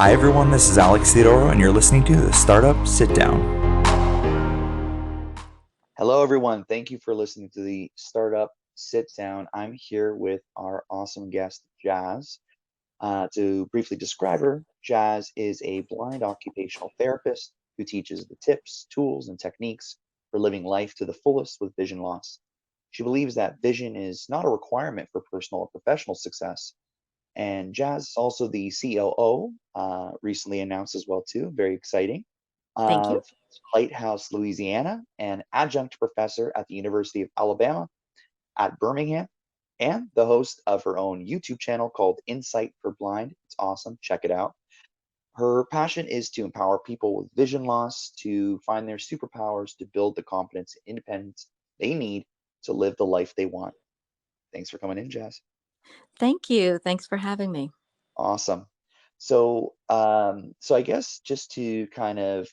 Hi everyone, this is Alex Theodorou, and you're listening to the Startup Sit Down. Hello, everyone. Thank you for listening to the Startup Sit Down. I'm here with our awesome guest, Jaz. To briefly describe her, Jaz is a blind occupational therapist who teaches the tips, tools, and techniques for living life to the fullest with vision loss. She believes that vision is not a requirement for personal or professional success. And Jaz is also the COO, recently announced as well too, very exciting, Thank you. of Lighthouse, Louisiana, and adjunct professor at the University of Alabama at Birmingham, and the host of her own YouTube channel called Insight for Blind. It's awesome. Check it out. Her passion is to empower people with vision loss to find their superpowers to build the confidence and independence they need to live the life they want. Thanks for coming in, Jaz. Thank you. Thanks for having me. Awesome. So I guess just to kind of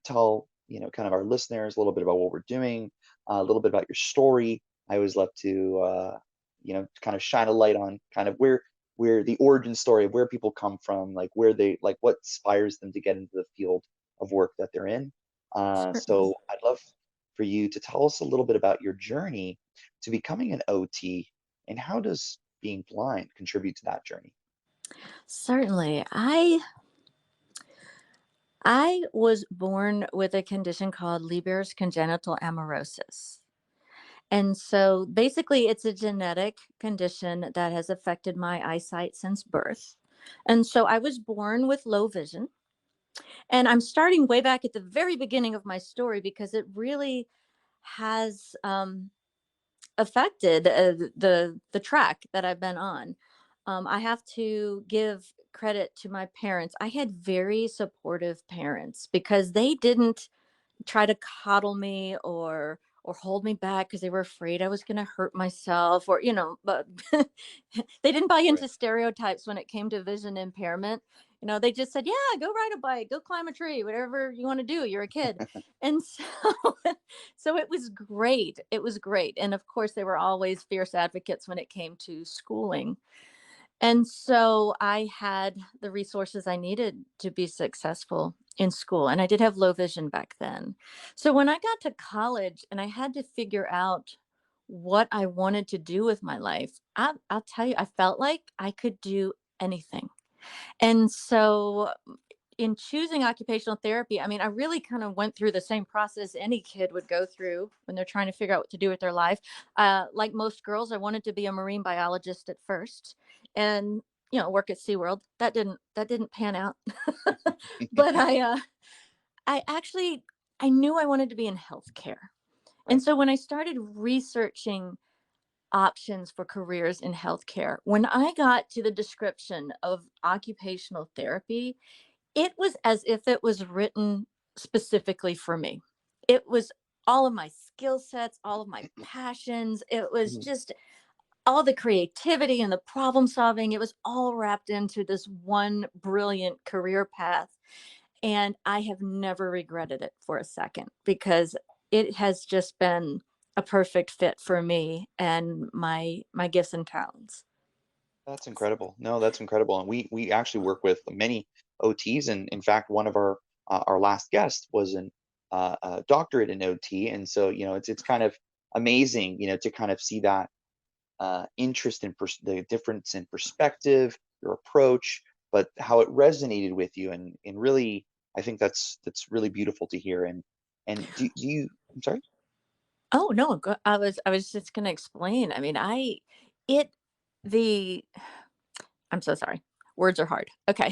tell, kind of our listeners a little bit about what we're doing, a little bit about your story. I always love to, kind of shine a light on kind of where the origin story of where people come from, like like what inspires them to get into the field of work that they're in. So Certainly. I'd love for you to tell us a little bit about your journey to becoming an OT, and how does being blind contribute to that journey? Certainly. I was born with a condition called Leber's congenital amaurosis. And so basically it's a genetic condition that has affected my eyesight since birth. And so I was born with low vision. And I'm starting way back at the very beginning of my story because it really has affected the track that I've been on. I have to give credit to my parents. I had very supportive parents because they didn't try to coddle me or hold me back because they were afraid I was going to hurt myself, or but they didn't buy Right. into stereotypes when it came to vision impairment. They just said, yeah, go ride a bike, go climb a tree, whatever you want to do, you're a kid. And so so it was great. It was great. And of course they were always fierce advocates when it came to schooling. And so I had the resources I needed to be successful in school. And I did have low vision back then. So when I got to college and I had to figure out what I wanted to do with my life, I'll tell you, I felt like I could do anything. And so in choosing occupational therapy, I mean, I really kind of went through the same process any kid would go through when they're trying to figure out what to do with their life. Like most girls, I wanted to be a marine biologist at first, and work at SeaWorld. That didn't pan out. But I actually I knew I wanted to be in healthcare, and Right. so when I started researching options for careers in healthcare, when I got to the description of occupational therapy, it was as if it was written specifically for me. It was all of my skill sets, all of my passions. It was Mhm. just all the creativity and the problem solving. It was all wrapped into this one brilliant career path. And I have never regretted it for a second because it has just been a perfect fit for me and my gifts and talents. That's incredible. No, that's incredible. And we actually work with many OTs, and in fact, one of our last guests was a doctorate in OT, and so it's kind of amazing, to kind of see that interest in the difference in perspective, your approach, but how it resonated with you, and really, I think that's really beautiful to hear. And do you? I'm sorry. Oh no, I was just going to explain. I mean, it the I'm so sorry. Words are hard. Okay.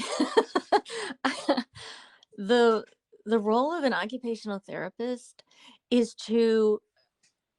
the the role of an occupational therapist is to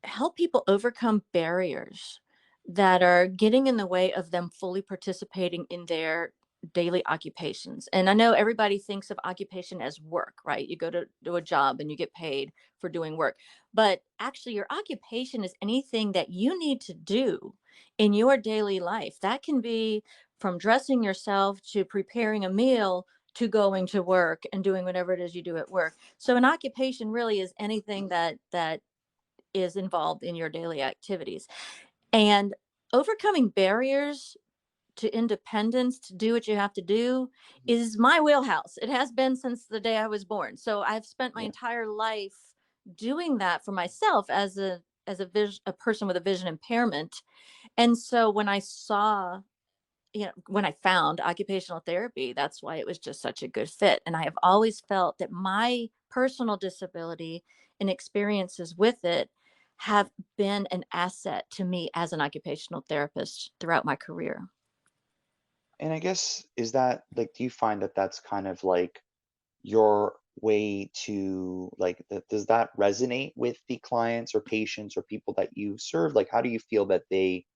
help people overcome barriers that are getting in the way of them fully participating in their daily occupations. And I know everybody thinks of occupation as work, right? You go to do a job and you get paid for doing work. But actually, your occupation is anything that you need to do in your daily life. That can be from dressing yourself to preparing a meal to going to work and doing whatever it is you do at work. So an occupation really is anything that is involved in your daily activities. And overcoming barriers to independence, to do what you have to do, is my wheelhouse. It has been since the day I was born. So I've spent my Yeah. entire life doing that for myself as a person with a vision impairment. And so when I saw, when I found occupational therapy, that's why it was just such a good fit. And I have always felt that my personal disability and experiences with it have been an asset to me as an occupational therapist throughout my career. And I guess, is that like, do you find that that's kind of like your way to like, does that resonate with the clients or patients or people that you serve? Like, how do you feel that they,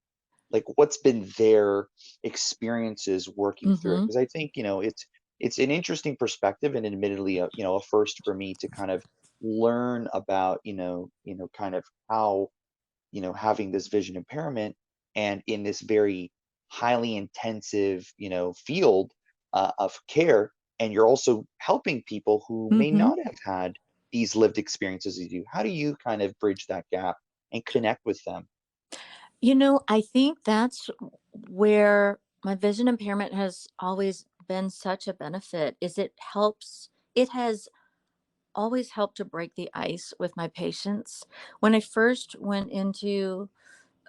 like, what's been their experiences working through it? Hmm. Because I think, it's an interesting perspective, and admittedly a first for me to kind of learn about, kind of how, having this vision impairment and in this very highly intensive, field of care, and you're also helping people who may Hmm. not have had these lived experiences as you. How do you kind of bridge that gap and connect with them? I think that's where my vision impairment has always been such a benefit, is it has always helped to break the ice with my patients. When I first went into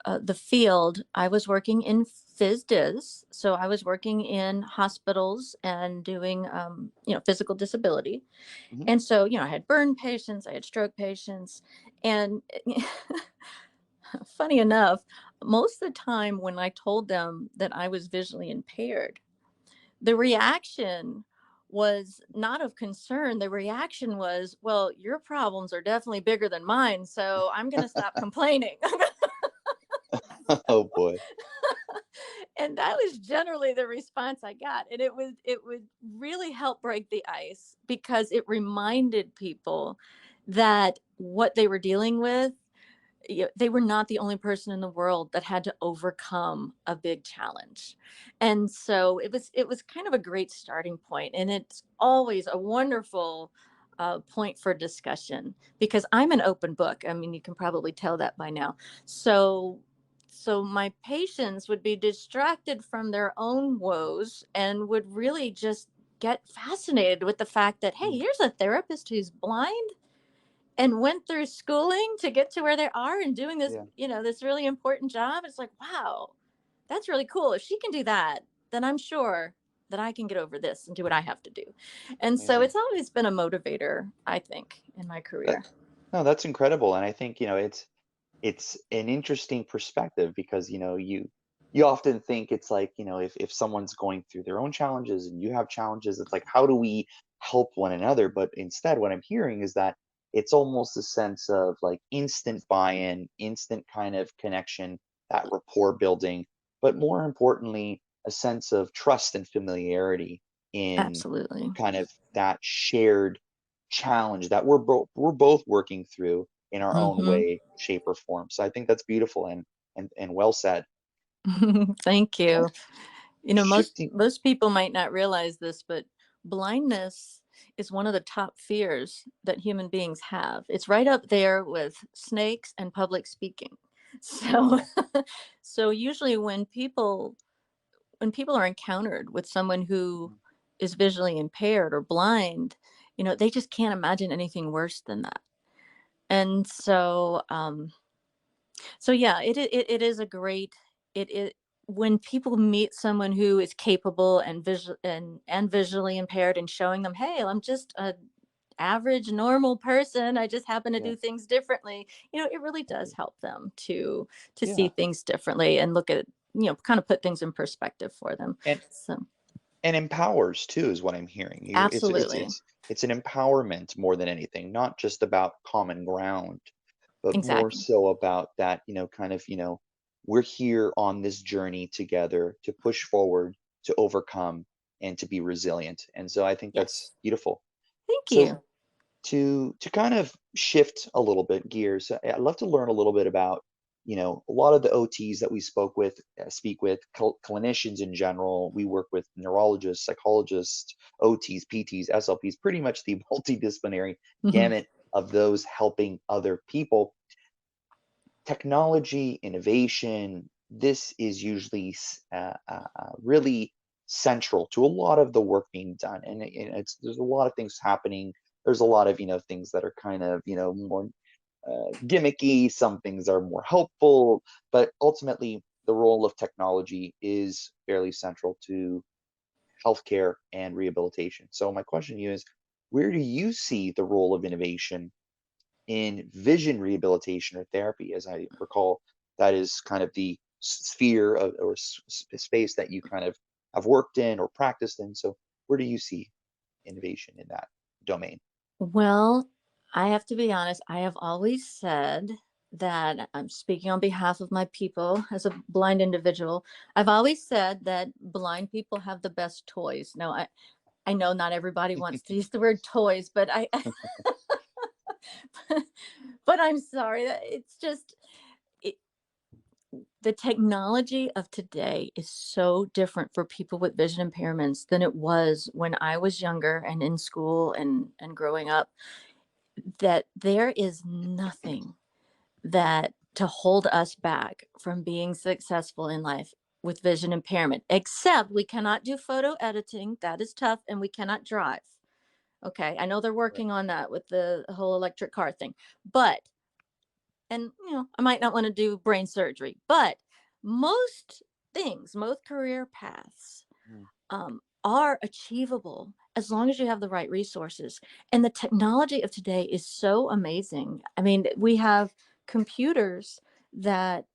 the field, I was working in phys dis. So I was working in hospitals and doing, physical disability. Mhm. And so, I had burn patients, I had stroke patients. And funny enough, most of the time when I told them that I was visually impaired, the reaction was not of concern. The reaction was, well, your problems are definitely bigger than mine. So I'm going to stop complaining. Oh boy. And that was generally the response I got. And it would really help break the ice, because it reminded people that what they were dealing with, they were not the only person in the world that had to overcome a big challenge. And so it was kind of a great starting point, and it's always a wonderful point for discussion, because I'm an open book. I mean, you can probably tell that by now. So my patients would be distracted from their own woes and would really just get fascinated with the fact that, hey, Mm. here's a therapist who's blind and went through schooling to get to where they are and doing this, Yeah, this really important job. It's like, wow, that's really cool. If she can do that, then I'm sure that I can get over this and do what I have to do. And so amazing. it's always been a motivator, I think, in my That, career. no, that's incredible, and I think it's an interesting perspective because you often think it's like if someone's going through their own challenges and you have challenges, it's like how do we help one another? But instead, what I'm hearing is that it's almost a sense of like instant buy-in, instant kind of connection, that rapport building, but more importantly, a sense of trust and familiarity in Absolutely. kind of that shared challenge that we're both working through in our own Hmm. way, shape, or form. So I think that's beautiful and well said. Thank Kind you. of Most shifting. most people might not realize this, but blindness is one of the top fears that human beings have. It's right up there with snakes and public speaking. So Oh, so usually when people are encountered with someone who mm, is visually impaired or blind, they just can't imagine anything worse than that. And so yeah, it is a great it when people meet someone who is capable and visually impaired, and showing them, hey, I'm just a average normal person, I just happen to yeah, do things differently. It really does help them to see yeah, things differently and look at, kind of put things in perspective for them. and So and empowers too is what I'm hearing. It's it's absolutely. it's it's an empowerment more than anything, not just about common ground, but more Exactly. so about that, kind of, we're here on this journey together to push forward, to overcome, and to be resilient. And so I think that's Yes. beautiful. Thank So you. to kind of shift a little bit gears, I'd love to learn a little bit about, a lot of the OTs that we speak with clinicians in general. We work with neurologists, psychologists, OTs, PTs, SLPs, pretty much the multidisciplinary Hmm. gamut of those helping other people. Technology, innovation, this is usually really central to a lot of the work being done, and it's there's a lot of things happening. There's a lot of things that are kind of more gimmicky. Some things are more helpful, but ultimately the role of technology is fairly central to healthcare and rehabilitation. So my question to you is, where do you see the role of innovation in vision rehabilitation or therapy? As I recall, that is kind of the sphere of, or space that you kind of have worked in or practiced in. So where do you see innovation in that domain? Well, I have to be honest, I have always said that I'm speaking on behalf of my people as a blind individual. I've always said that blind people have the best toys. Now, I know not everybody wants to use the word toys, but but I'm sorry. It's just it, the technology of today is so different for people with vision impairments than it was when I was younger and in school and growing up. That there is nothing that to hold us back from being successful in life with vision impairment, except we cannot do photo editing. That is tough, and we cannot drive. Okay, I know they're Right. working on that with the whole electric car thing, but and I might not want to do brain surgery, but most things, most career paths Mm, are achievable as long as you have the right resources. And the technology of today is so amazing. I mean, we have computers that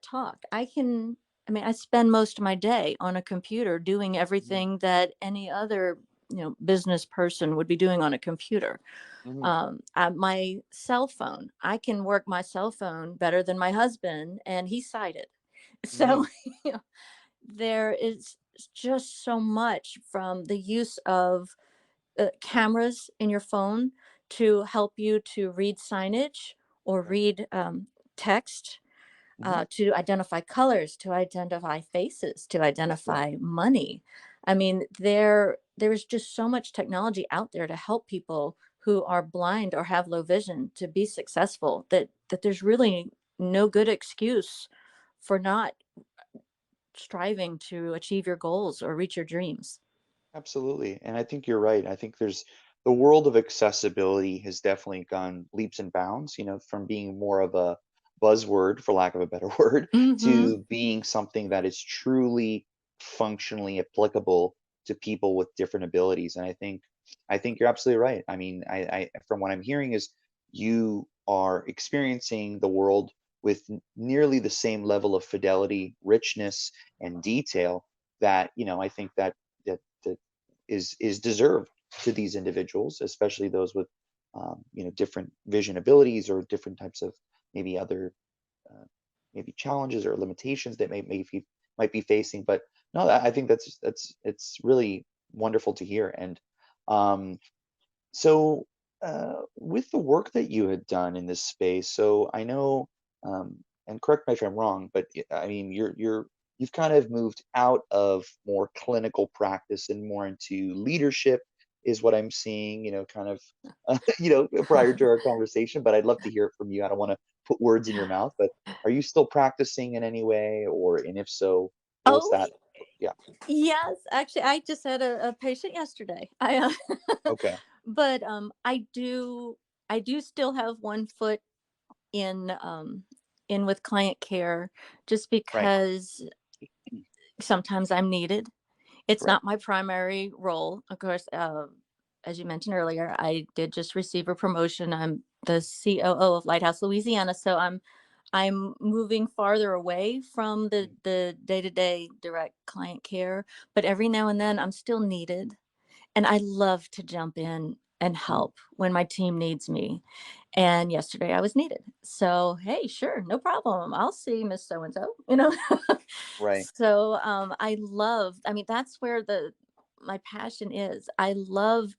talk. I spend most of my day on a computer doing mhm, everything that any other business person would be doing on a computer. mhm, My cell phone, I can work my cell phone better than my husband, and he's sighted. So mhm, you know, there is just so much, from the use of cameras in your phone to help you to read signage or right. read text, Mhm, to identify colors, to identify faces, to yeah, identify money. I mean, there is just so much technology out there to help people who are blind or have low vision to be successful, that there's really no good excuse for not striving to achieve your goals or reach your dreams. absolutely. And I think you're right. I think there's the world of accessibility has definitely gone leaps and bounds, from being more of a buzzword, for lack of a better word, Hmm. to being something that is truly functionally applicable to people with different abilities. And I think you're absolutely right. I mean, from what I'm hearing is you are experiencing the world with nearly the same level of fidelity, richness, and detail that, I think that is deserved to these individuals, especially those with different vision abilities or different types of maybe other uh, maybe challenges or limitations that might be facing. But no, I think that's it's really wonderful to hear. And um, so with the work that you had done in this space, so I know, and correct me if I'm wrong, but I mean you've kind of moved out of more clinical practice and more into leadership, is what I'm seeing. Kind of, prior to our conversation. But I'd love to hear it from you. I don't want to put words in your mouth, but are you still practicing in any way, or and if so, what's Oh, that? Yeah. yes. Actually, I just had a patient yesterday. Okay. But I do still have one foot in in with client care, just Right. because sometimes I'm needed. It's Right. not my primary role. Of course, as you mentioned earlier, I did just receive a promotion. I'm the COO of Lighthouse Louisiana, so I'm moving farther away from Mm, the day-to-day direct client care, but every now and then I'm still needed, and I love to jump in and mm, help when my team needs me. And yesterday I was needed. So, hey, sure, no problem. I'll see Miss So and so. right. So, I mean, that's where my passion is. I love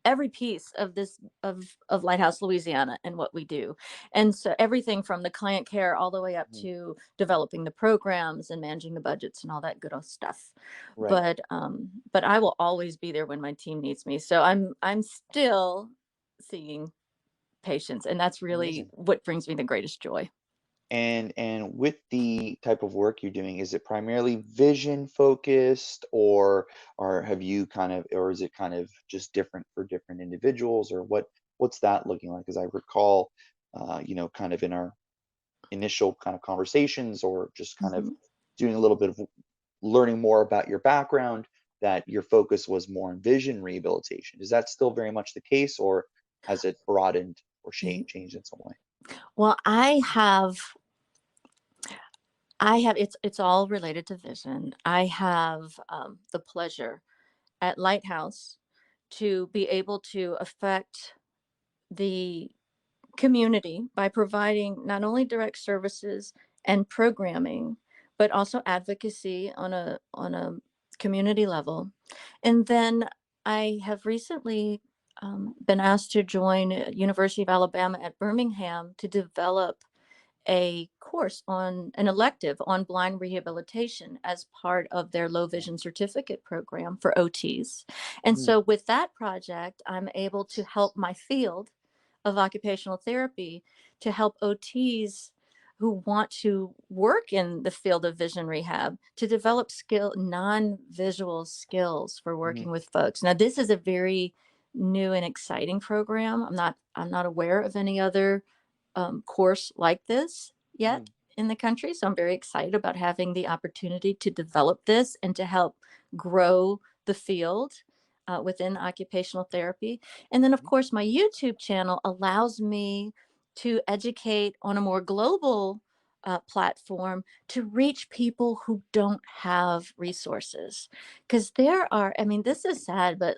every piece of this of Lighthouse Louisiana and what we do. And so everything from the client care all the way up Mm, to developing the programs and managing the budgets and all that good old stuff. right. But I will always be there when my team needs me. So I'm still seeing patients, and that's really Amazing. what brings me the greatest joy. And with the type of work you're doing, is it primarily vision focused, or have you kind of, or is it kind of just different for different individuals, or what's that looking like? As I recall, kind of in our initial kind of conversations, or just kind of Mhm. doing a little bit of learning more about your background, that your focus was more on vision rehabilitation. Is that still very much the case, or has it broadened or Ye- changed in some way? Well, it's all related to vision. I have the pleasure at Lighthouse to be able to affect the community by providing not only direct services and programming, but also advocacy on a community level. And then I have recently been asked to join University of Alabama at Birmingham to develop a course on an elective on blind rehabilitation as part of their low vision certificate program for OTs. And Mm, so with that project, I'm able to help my field of occupational therapy to help OTs who want to work in the field of vision rehab to develop non-visual skills for mhm, working with folks. Now, this is a very new and exciting program. I'm not aware of any other course like this yet mm, in the country. So I'm very excited about having the opportunity to develop this and to help grow the field within occupational therapy. And then, of mhm. course, my YouTube channel allows me to educate on a more global platform to reach people who don't have resources. Because there are, I mean, this is sad, but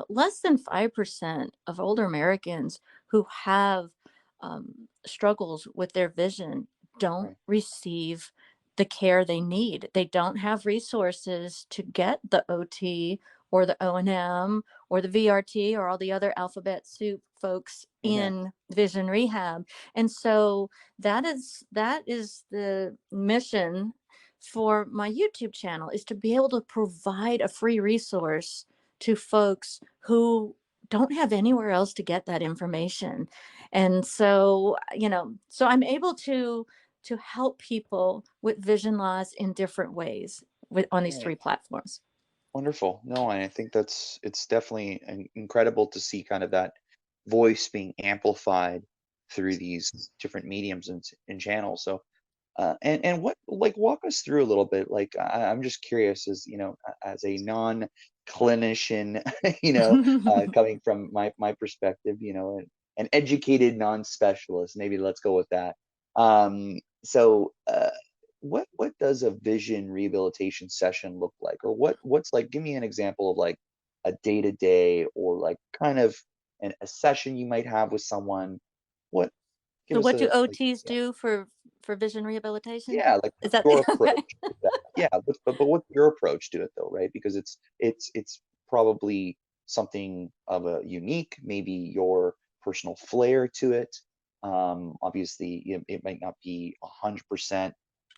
less than 5% of older Americans who have struggles with their vision don't Right. receive the care they need. They don't have resources to get the OT or the O&M or the VRT or all the other alphabet soup folks Yeah. in vision rehab. And so that is the mission for my YouTube channel, is to be able to provide a free resource to folks who don't have anywhere else to get that information. And so, so I'm able to help people with vision loss in different ways on these Right. three platforms. Wonderful. No, and I think it's definitely incredible to see kind of that voice being amplified through these different mediums and channels. So, and what, like, walk us through a little bit. Like, I'm just curious, as as a non-clinician, coming from my perspective, an educated non-specialist. Maybe let's go with that. So, what does a vision rehabilitation session look like, or what's like? Give me an example of like a day to day, or like kind of a session you might have with someone. What Give So us what do a like. OTs Yeah. do for vision rehabilitation? Yeah, like, Is what's that your approach okay? to that? Yeah, but what's your approach to it though, right? Because it's probably something of a unique, maybe your personal flair to it. Obviously, it might not be 100%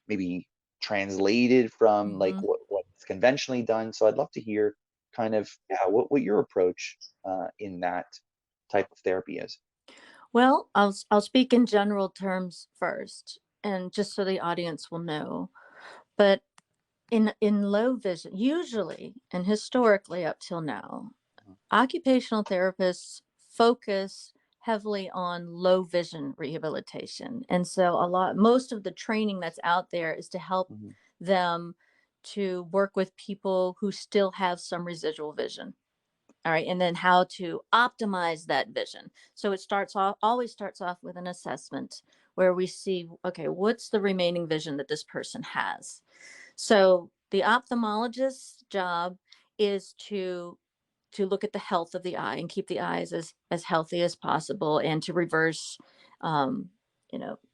maybe translated from like Mhm. what's conventionally done. So I'd love to hear kind of, yeah, what your approach in that type of therapy is. Well, I'll speak in general terms first, and just so the audience will know. But in low vision, usually and historically up till now, Mhm, occupational therapists focus heavily on low vision rehabilitation. And so most of the training that's out there is to help mhm, them to work with people who still have some residual vision. All right. And then how to optimize that vision. So it always starts off with an assessment where we see, okay, what's the remaining vision that this person has? So the ophthalmologist's job is to look at the health of the eye and keep the eyes as healthy as possible, and to reverse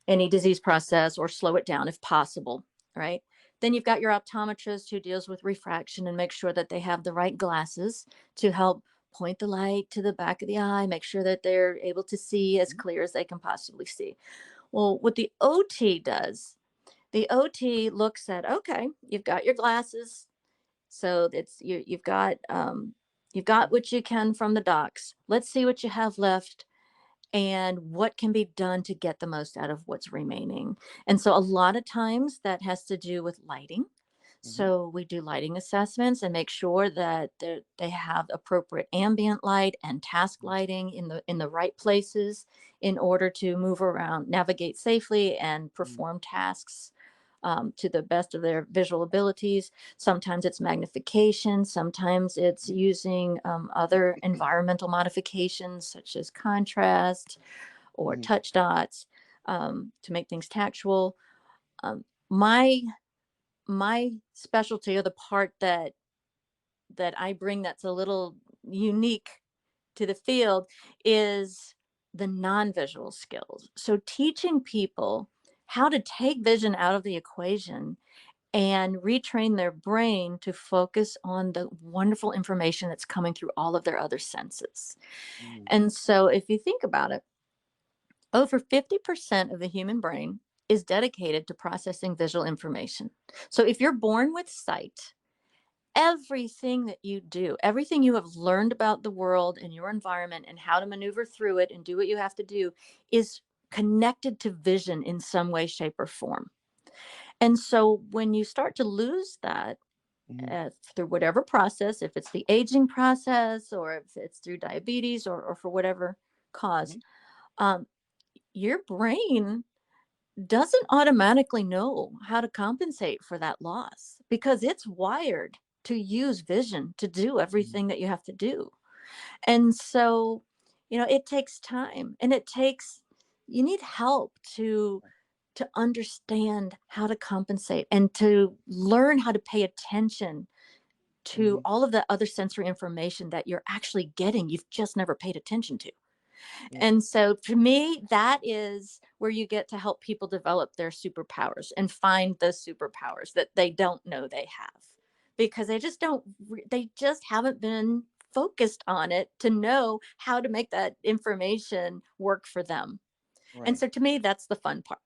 any disease process or slow it down if possible, right? Then you've got your optometrist who deals with refraction and make sure that they have the right glasses to help point the light to the back of the eye, make sure that they're able to see as mhm, clear as they can possibly see. Well, what the OT does, the OT looks at, okay, you've got your glasses, so you've got what you can from the docs. Let's see what you have left, and what can be done to get the most out of what's remaining. And so a lot of times that has to do with lighting. Mm-hmm. So we do lighting assessments and make sure that they have appropriate ambient light and task lighting in the right places in order to move around, navigate safely, and perform tasks to the best of their visual abilities. Sometimes it's magnification. Sometimes it's using other environmental modifications such as contrast or Mm-hmm. touch dots to make things tactual. Um, my my specialty, or the part that I bring that's a little unique to the field, is the non-visual skills. So teaching people how to take vision out of the equation and retrain their brain to focus on the wonderful information that's coming through all of their other senses. Mm-hmm. And so if you think about it, over 50% of the human brain is dedicated to processing visual information. So if you're born with sight, everything that you do, everything you have learned about the world and your environment and how to maneuver through it and do what you have to do is connected to vision in some way, shape, or form. And so when you start to lose that Mm-hmm. through whatever process, if it's the aging process or if it's through diabetes or for whatever cause, um, your brain doesn't automatically know how to compensate for that loss because it's wired to use vision to do Mm-hmm. everything that you have to do. And so, it takes time, and you need help to understand how to compensate and to learn how to pay attention Mm-hmm. to all of the other sensory information that you're actually getting, you've just never paid attention to. Yeah. And so to me, that is where you get to help people develop their superpowers and find those superpowers that they don't know they have, because they just haven't been focused on it to know how to make that information work for them. And Right. so to me, that's the fun part.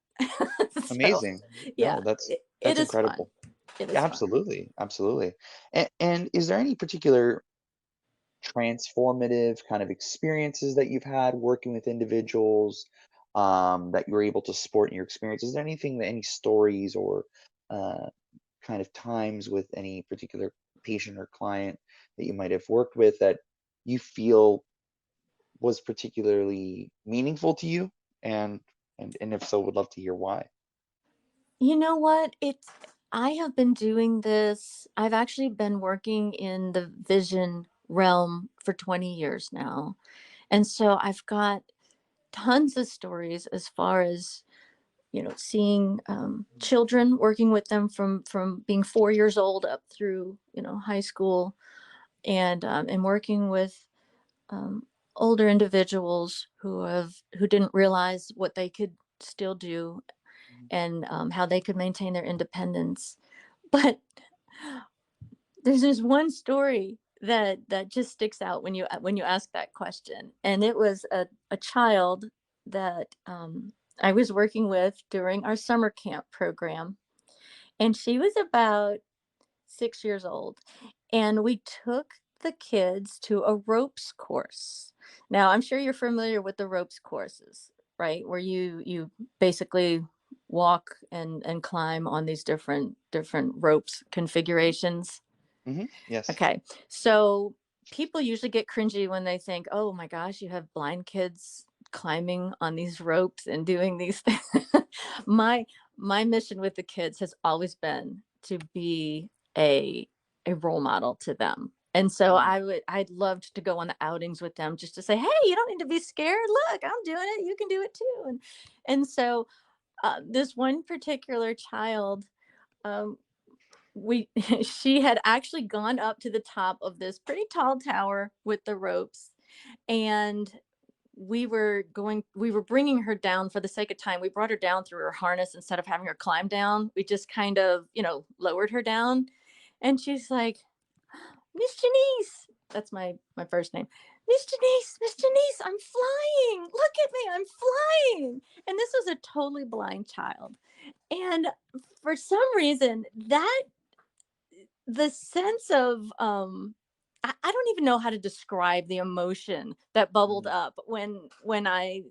So Amazing. yeah, No, that's it that's is fun. incredible. It Yeah, is fun. absolutely, absolutely. And is there any particular transformative kind of experiences that you've had working with individuals that you were able to support in your experience? Is there anything that any stories or uh, kind of times with any particular patient or client that you might have worked with that you feel was particularly meaningful to you? And and if so, would love to hear why. You know what? I have been doing this. I've actually been working in the vision realm for 20 years now. And so I've got tons of stories as far as, seeing children, working with them from being 4 years old up through, high school, and working with um, older individuals who didn't realize what they could still do, Mhm. and how they could maintain their independence. But there's this one story that just sticks out when you ask that question, and it was a child that I was working with during our summer camp program, and she was about 6 years old, and we took the kids to a ropes course. Now, I'm sure you're familiar with the ropes courses, right? Where you basically walk and climb on these different ropes configurations. Yes. Okay. So people usually get cringy when they think, "Oh my gosh, you have blind kids climbing on these ropes and doing these things." my my mission with the kids has always been to be a role model to them. And so Mm. I'd loved to go on the outings with them just to say, "Hey, you don't need to be scared. Look, I'm doing it. You can do it too." And so this one particular child, um, we she had actually gone up to the top of this pretty tall tower with the ropes, and we were bringing her down for the sake of time. We brought her down through her harness instead of having her climb down. We just kind of, lowered her down, and she's like, "Miss Janice," that's my first name. Miss Janice, I'm flying. Look at me, I'm flying." And this was a totally blind child. And for some reason, that the sense of I don't even know how to describe the emotion that bubbled Mhm. up when I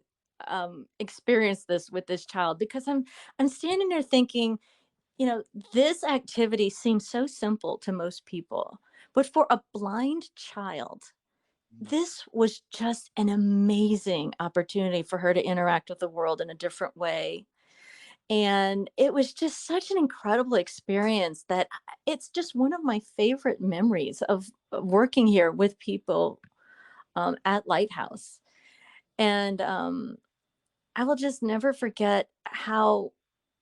experienced this with this child, because I'm standing there thinking, you know, this activity seems so simple to most people, but for a blind child, Mhm. this was just an amazing opportunity for her to interact with the world in a different way. And it was just such an incredible experience that it's just one of my favorite memories of working here with people at Lighthouse. And I will just never forget how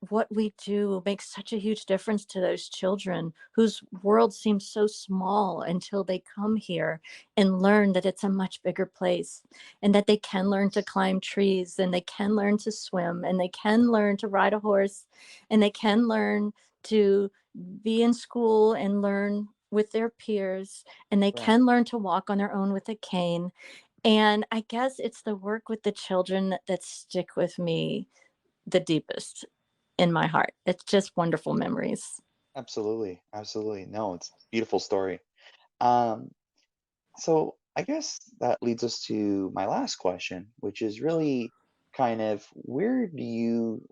what we do makes such a huge difference to those children whose world seems so small until they come here and learn that it's a much bigger place, and that they can learn to climb trees, and they can learn to swim, and they can learn to ride a horse, and they can learn to be in school and learn with their peers, and they Right. can learn to walk on their own with a cane. And I guess it's the work with the children that stick with me the deepest in my heart. It's just wonderful memories. Absolutely. Absolutely. No, it's a beautiful story. Um, so I guess that leads us to my last question, which is really kind of where do you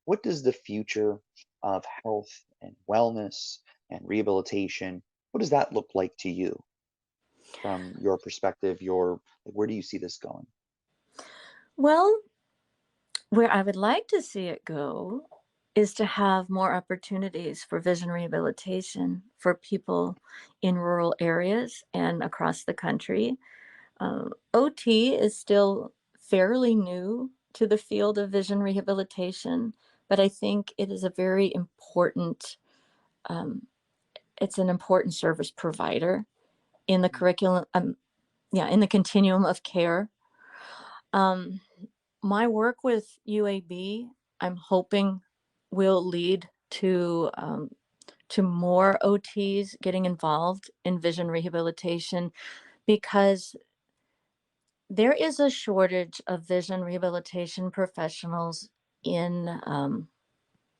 what does the future of health and wellness and rehabilitation, what does that look like to you from your perspective, where do you see this going? Well, where I would like to see it go is to have more opportunities for vision rehabilitation for people in rural areas and across the country. OT is still fairly new to the field of vision rehabilitation, but I think it is a very important, um, it's an important service provider in the Mhm. curriculum, yeah, in the continuum of care. Um, my work with UAB, I'm hoping will lead to more OTs getting involved in vision rehabilitation, because there is a shortage of vision rehabilitation professionals in um,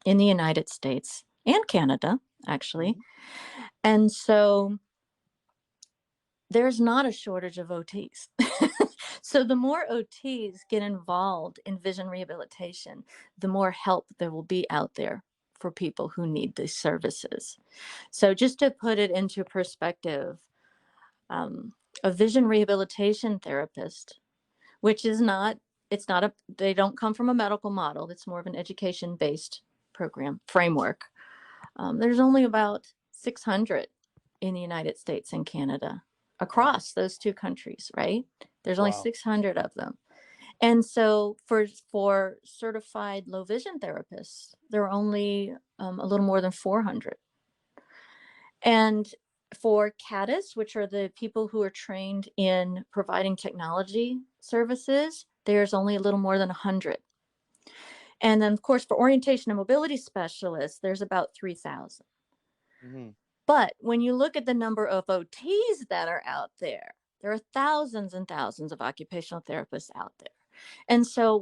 in the United States and Canada, actually. Mhm. And so there's not a shortage of OTs. So the more OTs get involved in vision rehabilitation, the more help there will be out there for people who need these services. So just to put it into perspective, um, a vision rehabilitation therapist, which is not, it's not a, they don't come from a medical model. It's more of an education based program framework. There's only about 600 in the United States and Canada Wow. across those two countries, right? There's only Wow. 600 of them. And so for certified low vision therapists, there are only a little more than 400. And for CADIS, which are the people who are trained in providing technology services, there's only a little more than 100. And then, of course, for orientation and mobility specialists, there's about 3,000. Mhm. But when you look at the number of OTs that are out there are thousands and thousands of occupational therapists out there. And so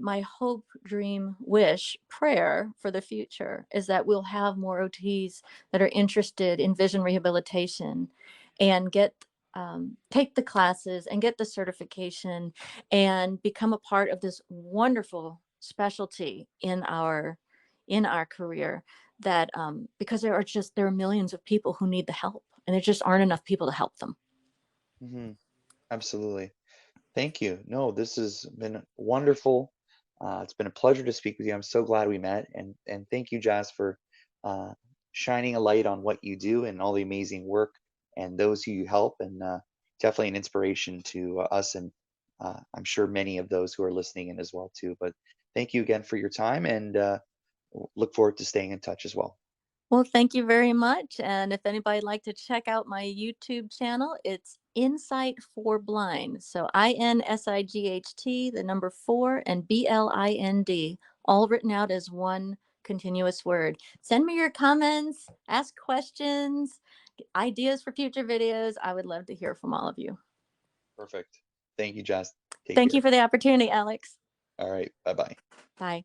my hope, dream, wish, prayer for the future is that we'll have more OTs that are interested in vision rehabilitation and take the classes and get the certification and become a part of this wonderful specialty in our career, that because there are millions of people who need the help, and there just aren't enough people to help them. Mhm. Absolutely. Thank you. No, this has been wonderful. It's been a pleasure to speak with you. I'm so glad we met, and thank you, Jazz, for uh, shining a light on what you do and all the amazing work and those who you help, and definitely an inspiration to us, and I'm sure many of those who are listening in as well too. But thank you again for your time, and look forward to staying in touch as well. Well, thank you very much. And if anybody'd like to check out my YouTube channel, it's Insight for Blind. So INSIGHT, the number 4, and BLIND, all written out as one continuous word. Send me your comments, ask questions, ideas for future videos. I would love to hear from all of you. Perfect. Thank you, Jazz. Take Thank you care. for the opportunity, Alex. All right. Bye bye. Bye.